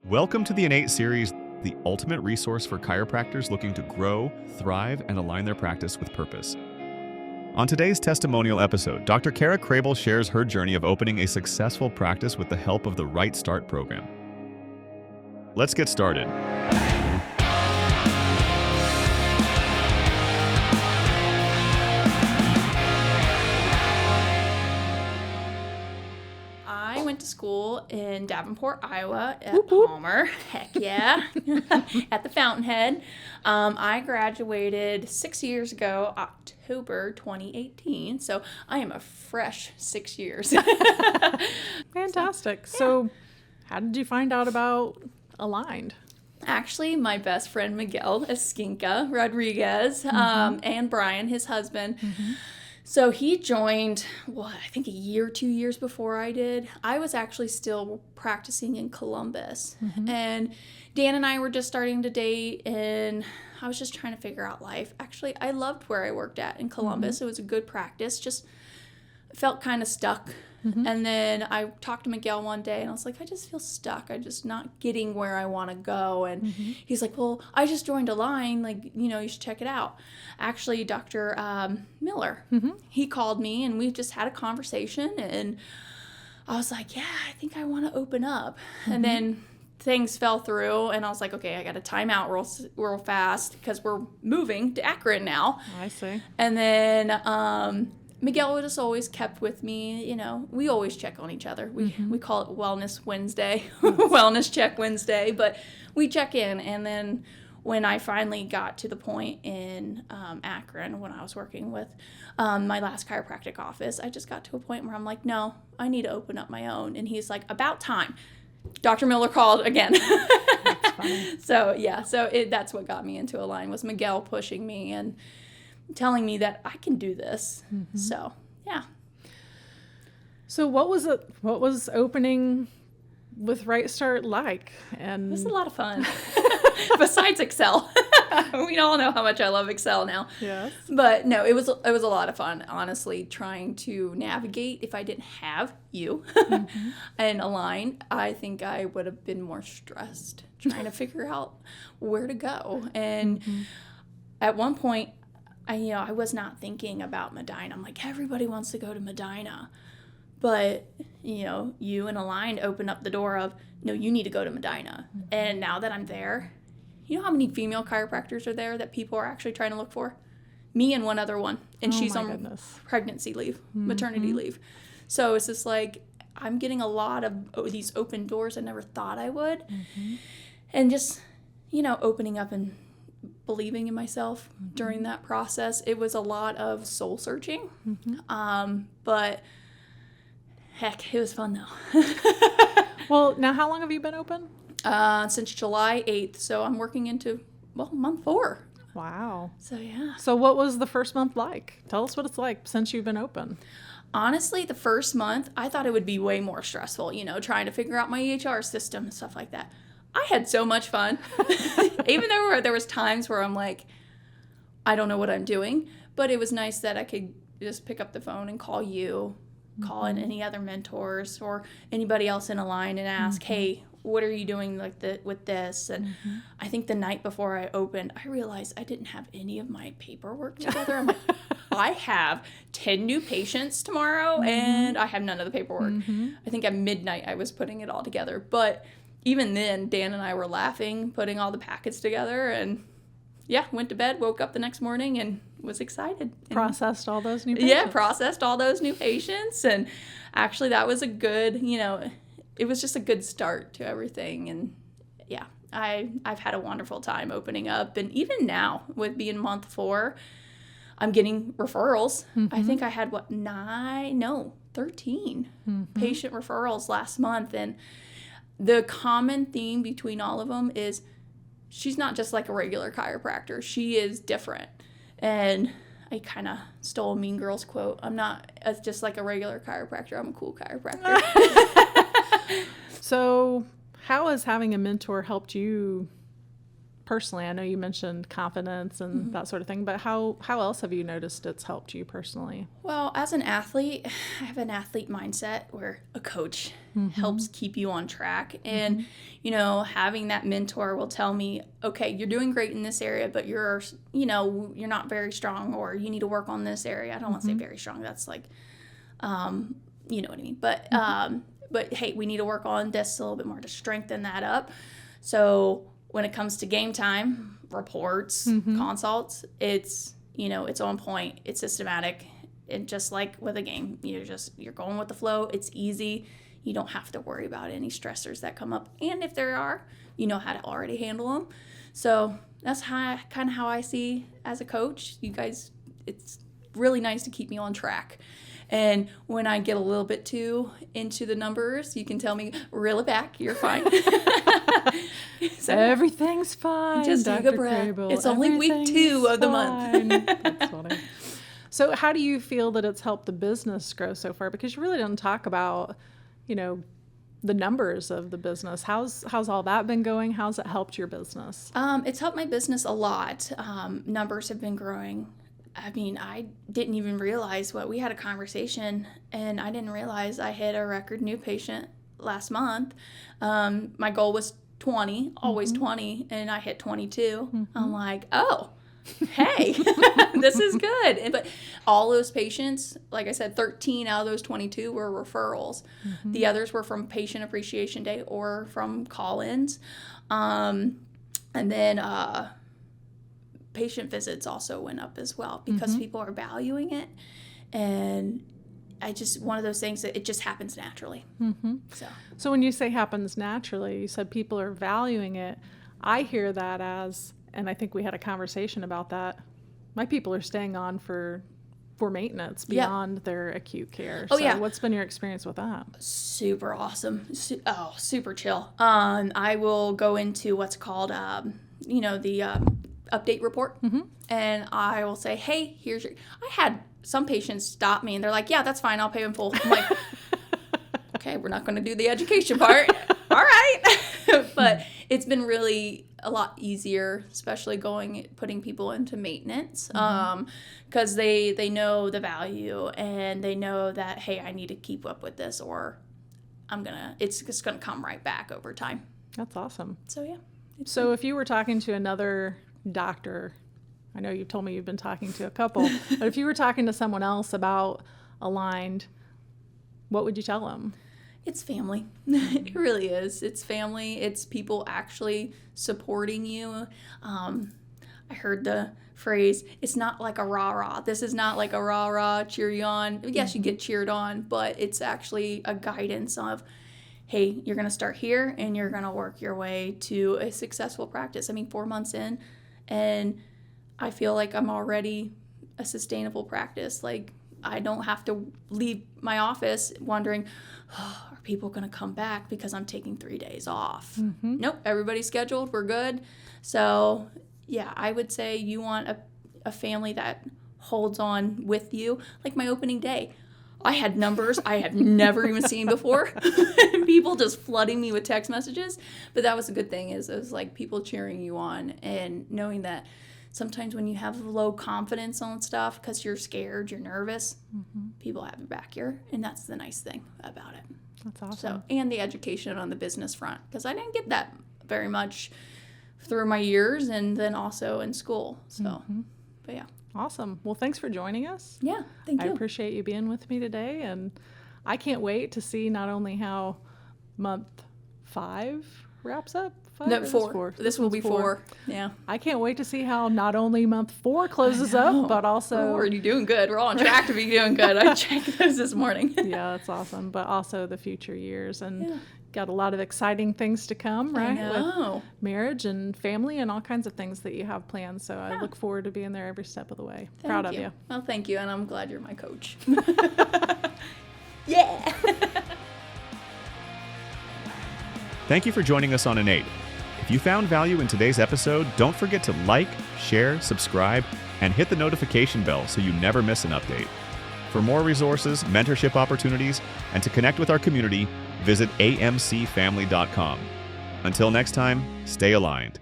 Welcome to the Innate series, the ultimate resource for chiropractors looking to grow, thrive, and align their practice with purpose. On today's testimonial episode, Dr. Crable shares her journey of opening a successful practice with the help of the Right Start program. Let's get started. I went to school in Davenport, Iowa at Palmer. Heck yeah. At the Fountainhead. I graduated 6 years ago, October 2018. So I am a fresh 6 years. Fantastic. So how did you find out about Aligned? Actually, my best friend Miguel Esquinca Rodriguez and Brian, his husband, so he joined, I think a year, 2 years before I did. I was actually still practicing in Columbus. And Dan and I were just starting to date, and I was just trying to figure out life. Actually, I loved where I worked at in Columbus. It was a good practice, just felt kind of stuck. And then I talked to Miguel one day, and I was like, I just feel stuck. I'm just not getting where I want to go. And he's like, well, I just joined Aligned. Like, you should check it out. Actually, Dr. Miller, he called me, and we just had a conversation. And I was like, yeah, I think I want to open up. And then things fell through, and I was like, okay, I got to time out real fast because we're moving to Akron now. I see. And then Miguel just always kept with me. We always check on each other. We call it Wellness Wednesday, Wellness Check Wednesday, but we check in. And then when I finally got to the point in Akron, when I was working with my last chiropractic office, I just got to a point where I'm like, no, I need to open up my own. And he's like, about time. Dr. Miller called again. That's funny. So that's what got me into Align, was Miguel pushing me and telling me that I can do this. So, yeah. So what was opening with Right Start like? And It was a lot of fun. Besides Excel. We all know how much I love Excel now. Yes. But no, it was a lot of fun, honestly, trying to navigate. If I didn't have you and Align, I think I would have been more stressed trying to figure out where to go. And at one point, I was not thinking about Medina. I'm like, everybody wants to go to Medina. But, you and Aligned opened up the door of, no, you need to go to Medina. And now that I'm there, you know how many female chiropractors are there that people are actually trying to look for? Me and one other one. And she's on pregnancy leave, maternity leave. So it's just like, I'm getting a lot of these open doors I never thought I would. And just, opening up and believing in myself during that process. It was a lot of soul searching. But heck, it was fun though. Well, now how long have you been open? Since July 8th. So I'm working into, month 4. Wow. So yeah. So what was the first month like? Tell us what it's like since you've been open. Honestly, the first month, I thought it would be way more stressful, trying to figure out my EHR system and stuff like that. I had so much fun. Even though there was times where I'm like, I don't know what I'm doing, but it was nice that I could just pick up the phone and call you, call in any other mentors or anybody else in Align and ask, hey, what are you doing with this? And I think the night before I opened, I realized I didn't have any of my paperwork together. I'm like, I have 10 new patients tomorrow, and I have none of the paperwork. I think at midnight I was putting it all together. But even then, Dan and I were laughing, putting all the packets together, and went to bed, woke up the next morning, and was excited. Processed all those new patients. Yeah, processed all those new patients. And actually, that was a good, it was just a good start to everything. And yeah, I've had a wonderful time opening up. And even now, with being month 4, I'm getting referrals. I think I had 13 patient referrals last month. And the common theme between all of them is she's not just like a regular chiropractor. She is different. And I kind of stole a Mean Girls quote. I'm not just like a regular chiropractor. I'm a cool chiropractor. So how has having a mentor helped you personally? I know you mentioned confidence and that sort of thing, but how else have you noticed it's helped you personally? Well, as an athlete, I have an athlete mindset where a coach helps keep you on track. And, having that mentor will tell me, okay, you're doing great in this area, but you're not very strong, or you need to work on this area. I don't want to say very strong. That's like, you know what I mean? But hey, we need to work on this a little bit more to strengthen that up. So when it comes to game time, reports, consults, it's on point, it's systematic. And just like with a game, you're going with the flow. It's easy. You don't have to worry about any stressors that come up. And if there are, you know how to already handle them. So that's kind of how I see as a coach. You guys, it's really nice to keep me on track. And when I get a little bit too into the numbers, you can tell me, reel it back, you're fine. So everything's fine. Just Dr. take a breath. Crable. It's only week 2 of the month. That's funny. So how do you feel that it's helped the business grow so far? Because you really didn't talk about, the numbers of the business. How's all that been going? How's it helped your business? It's helped my business a lot. Numbers have been growing. I mean, I didn't even realize we had a conversation, and I didn't realize I hit a record new patient last month. My goal was 20, always 20, and I hit 22. I'm like, oh, hey, this is good. But all those patients, like I said, 13 out of those 22 were referrals. The others were from Patient Appreciation Day or from call-ins. And then patient visits also went up as well because people are valuing it. And one of those things that it just happens naturally. So when you say happens naturally, you said people are valuing it. I hear that as, and I think we had a conversation about that, my people are staying on for maintenance beyond their acute care. What's been your experience with that? Super awesome. Super chill. I will go into what's called, the update report. And I will say, hey, I had some patients stop me and they're like, yeah, that's fine. I'll pay in full. I'm like, okay, we're not going to do the education part. All right. But it's been really a lot easier, especially putting people into maintenance, because they know the value and they know that, hey, I need to keep up with this, or it's just gonna come right back over time. That's awesome. So yeah. So if you were talking to another doctor, I know you've told me you've been talking to a couple, but if you were talking to someone else about Aligned, what would you tell them? It's family. It really is. It's family. It's people actually supporting you. I heard the phrase, it's not like a rah-rah. This is not like a rah-rah, cheer you on. Yes, you get cheered on, but it's actually a guidance of, hey, you're going to start here and you're going to work your way to a successful practice. I mean, 4 months in, and I feel like I'm already a sustainable practice. Like, I don't have to leave my office wondering, are people going to come back because I'm taking 3 days off? Nope, everybody's scheduled. We're good. So, yeah, I would say you want a family that holds on with you. Like my opening day, I had numbers I have never even seen before. And people just flooding me with text messages. But that was a good thing, is it was like people cheering you on and knowing that sometimes when you have low confidence on stuff because you're scared, you're nervous, people have your back here. And that's the nice thing about it. That's awesome. So, and the education on the business front, because I didn't get that very much through my years and then also in school. So, but yeah. Awesome. Well, thanks for joining us. Yeah, thank you. I appreciate you being with me today, and I can't wait to see not only how month 5 wraps up. 5 No, or 4. This will be 4. Yeah. I can't wait to see how not only month 4 closes up, but also... We're already doing good. We're all on track to be doing good. I checked those this morning. Yeah, that's awesome. But also the future years, and got a lot of exciting things to come, right? I know. With marriage and family and all kinds of things that you have planned. So I look forward to being there every step of the way. Proud of you. Well, thank you. And I'm glad you're my coach. Yeah. Thank you for joining us on Innate. If you found value in today's episode, don't forget to like, share, subscribe, and hit the notification bell so you never miss an update. For more resources, mentorship opportunities, and to connect with our community, visit amcfamily.com. Until next time, stay aligned.